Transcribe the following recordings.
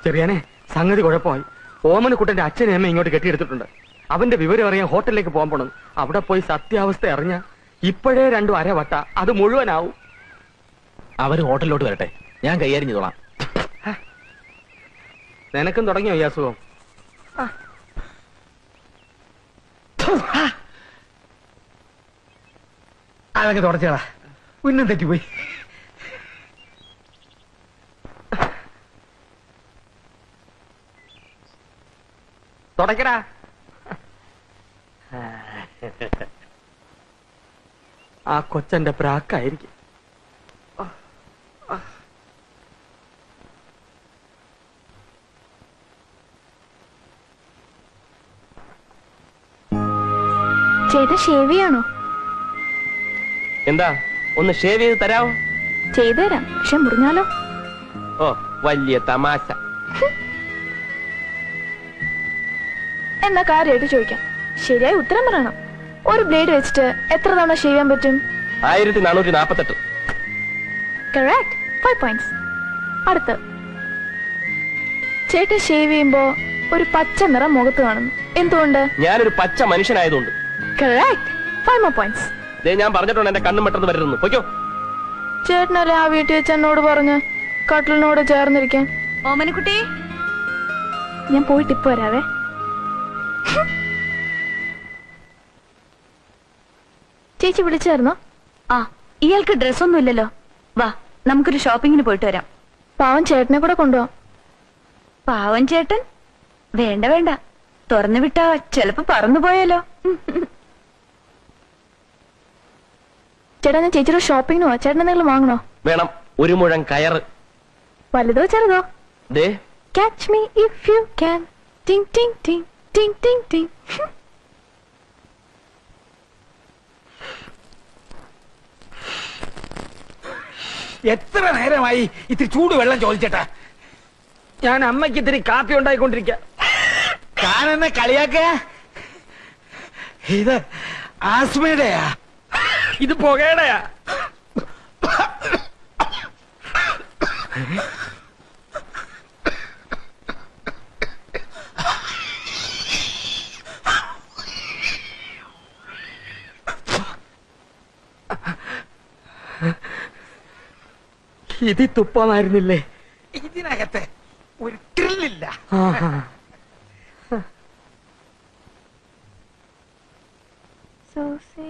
ചെറിയാനെ, സംഗതി കുഴപ്പമായി. ഓമനക്കുട്ടന്റെ അച്ഛനെ അമ്മ ഇങ്ങോട്ട് കെട്ടിയെടുത്തിട്ടുണ്ട്. അവന്റെ വിവരം അറിയാൻ ഹോട്ടലിലേക്ക് പോകാൻ പോണം. അവിടെ പോയി സത്യാവസ്ഥ അറിഞ്ഞ ഇപ്പോഴേ 2 അരവട്ട, അത് മുഴുവനാവും. അവര് ഹോട്ടലിലോട്ട് വരട്ടെ, ഞാൻ കൈകാര്യം ചെയ്തോളാം. നിനക്കും തുടങ്ങിയോ ഈ അസുഖം? അതൊക്കെ തുടച്ചേടാ, ഉന്നം തെറ്റിപ്പോയി. തുടക്കടാ. ആ കൊച്ചന്റെ പ്രാക്കായിരിക്കും. ചേട്ടാ ഷേവ് ചെയ്യാണോ? എന്താ, ഒന്ന് ഷേവ് ചെയ്ത് തരാമോ? ചെയ്തു തരാം, പക്ഷെ മുറിഞ്ഞാലോ? ഓ, വലിയ തമാശ. എന്നാ കാര്യമായിട്ട് ചോദിക്കാം, ശരിയായി ഉത്തരം പറയണം. ഒരു ബ്ലേഡ് വെച്ചിട്ട് എത്ര തവണ ഷേവ് ചെയ്യാൻ പറ്റും? 1448. Correct, 5 points. അടുത്ത്, ചേട്ടൻ ഷേവ് ചെയ്യുമ്പോ ഒരു പച്ച നിറം മുഖത്ത് കാണുന്നു, എന്തുകൊണ്ട്? ഞാനൊരു പച്ച മനുഷ്യനായതുകൊണ്ട്. Correct, 5 more points. ഞാൻ പറഞ്ഞിട്ടുണ്ട് എന്റെ കണ്ണും പെട്ടെന്ന് വരരുന്നു. പൊയ്ക്കോ. ചേട്ടനല്ലേ ആ വീട്ടിൽ വെച്ച് എന്നോട് പറഞ്ഞ് കട്ടിലിനോട് ചേർന്നിരിക്കാൻ? ഓമനക്കുട്ടി, ഞാൻ പോയിട്ട് ഇപ്പൊ വരാവേ. ചേച്ചി വിളിച്ചായിരുന്നോ? ആ, ഇയാൾക്ക് ഡ്രസ്സൊന്നും ഇല്ലല്ലോ. വാ, നമുക്കൊരു ഷോപ്പിങ്ങിന് പോയിട്ട് വരാം. പാവം ചേട്ടനെ കൂടെ കൊണ്ടുപോവാം. പാവൻ ചേട്ടൻ? വേണ്ട വേണ്ട, തുറന്നു വിട്ടാ ചെലപ്പോ പറന്നു പോയാലോ. ചേട്ടാ, ഞാൻ ചേച്ചിയുടെ ഷോപ്പിങ്ങിന് പോവാ. ചേട്ടൻ എന്തെങ്കിലും വാങ്ങണോ? വേണം, 1 മുഴം കയറ്. വലുതോ ചെറുതോ? ദേ, catch me if you can. ടിങ് ടിങ് ടിങ് ടിങ് ടിങ് ടിങ്. എത്ര നേരമായി ഇത്തിരി ചൂട് വെള്ളം ചോദിച്ചേട്ടാ? ഞാൻ അമ്മയ്ക്ക് ഇത്തിരി കാപ്പി ഉണ്ടായിക്കൊണ്ടിരിക്കുക. താനെന്നെ കളിയാക്ക? ഇത് ആസ്മയുടെയാ? ഇത് പുകയുടെയാ. ഇത് തുപ്പമായിരുന്നില്ലേ? ഇതിനകത്ത് ഒരു ത്രില്ലില്ല. Susie,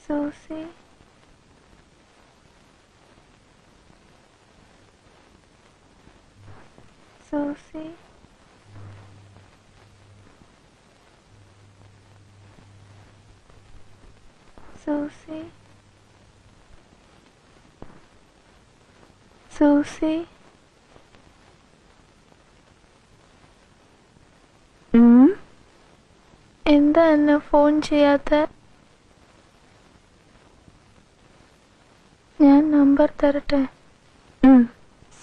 Susie, Susie, Susie, Susie. എന്താ എന്നെ ഫോൺ ചെയ്യാത്ത? ഞാൻ നമ്പർ തരട്ടെ.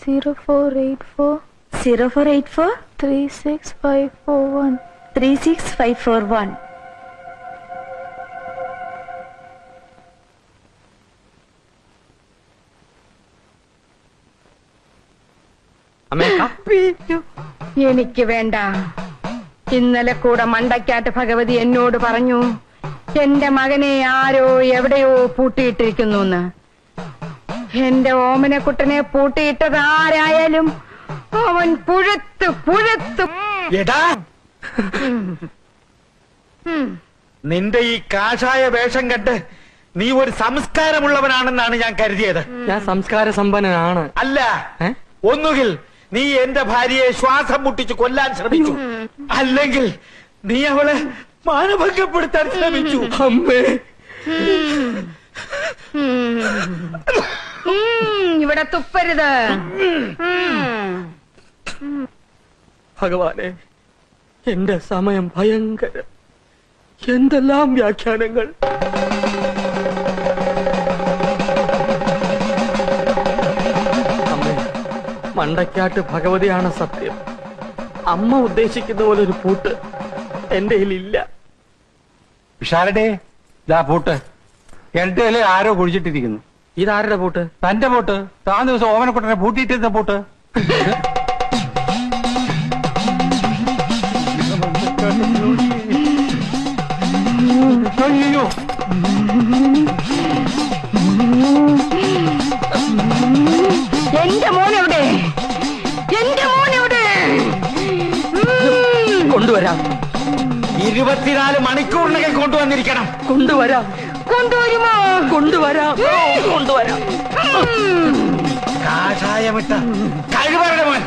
0484 0484 36541. 36541. അമ്മേ, കാപ്പി. എനിക്ക് വേണ്ട. ഇന്നലെ കൂടെ മണ്ടയ്ക്കാട്ട് ഭഗവതി എന്നോട് പറഞ്ഞു എന്റെ മകനെ ആരോ എവിടെയോ പൂട്ടിയിട്ടിരിക്കുന്നു എന്ന്. എന്റെ ഓമനക്കുട്ടനെ പൂട്ടിയിട്ടത് ആരായാലും അവൻ പുഴുത്ത് പുഴുത്ത്. എടാ, നിന്റെ ഈ കാഷായ വേഷം കണ്ട് നീ ഒരു സംസ്കാരമുള്ളവനാണെന്നാണ് ഞാൻ കരുതിയത്. ഞാൻ സംസ്കാര സമ്പന്നനാണ്. അല്ല, ഒന്നുകിൽ നീ എന്റെ ഭാര്യയെ ശ്വാസം മുട്ടിച്ച് കൊല്ലാൻ ശ്രമിച്ചു, അല്ലെങ്കിൽ നീ അവളെ മാനഭംഗപ്പെടുത്താൻ ശ്രമിച്ചു. അമ്മേ, ഇവിടെ തുപ്പരുത്. ഭഗവാനെ, എന്റെ സമയം ഭയങ്കരം. എന്തെല്ലാം വ്യാഖ്യാനങ്ങൾ. അമ്മേ, മണ്ടയ്ക്കാട്ട് ഭഗവതിയാണ് സത്യം. അമ്മ ഉദ്ദേശിക്കുന്ന പോലെ ഒരു പൂട്ട് എന്റെ കയ്യിലില്ല. വിശാലടേ, ഇതാ പൂട്ട്. 2 ഇല ആരോ കുഴിച്ചിട്ടിരിക്കുന്നു. ഇതാരുടെ പൂട്ട്? തന്റെ പൂട്ട്. താൻ ദിവസം ഓമനക്കുട്ടനെ പൂട്ടിയിട്ടിരുന്ന പൂട്ട്. അയ്യോ, എന്റെ മോനെവിടെ? എന്റെ മോനെവിടെ? കൊണ്ടുവരാം. 24 മണിക്കൂറിനകം കൊണ്ടുവന്നിരിക്കണം. കൊണ്ടുവരാം. കൊണ്ടുവരുമോ? കൊണ്ടുവരാം. കൊണ്ടുവരാം. കാഷായമിട്ട കഴിവരുടെ മോൻ.